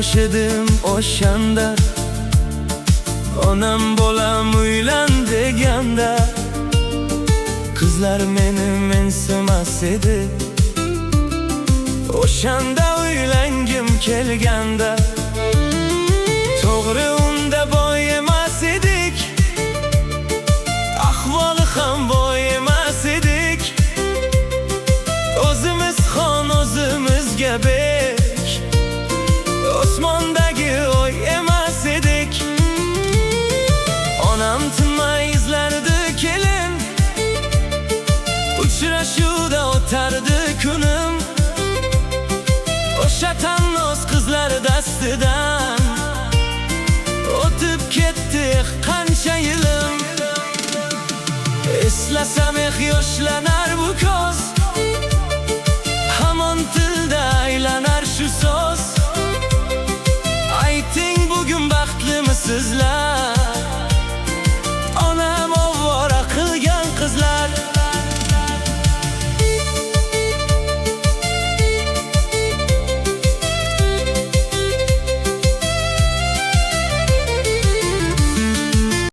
yosh edim o'shanda, onam bolam uylan deganda, qizlar meni mensimas edi. O'shanda uylangim kelganda, to'g'ri unda boy emas edik, ahvoli ham boy emas edik. O'zimiz xon, o'zimizga bek, osmondagi oy emas edik. Onam tinmay izlardi kelin, uchrashuvda o'tardi kunim. O'sha tannoz qizlar dastidan o'tib ketdi qancha yilim. Eslasam yo'shlanar bu ko'z,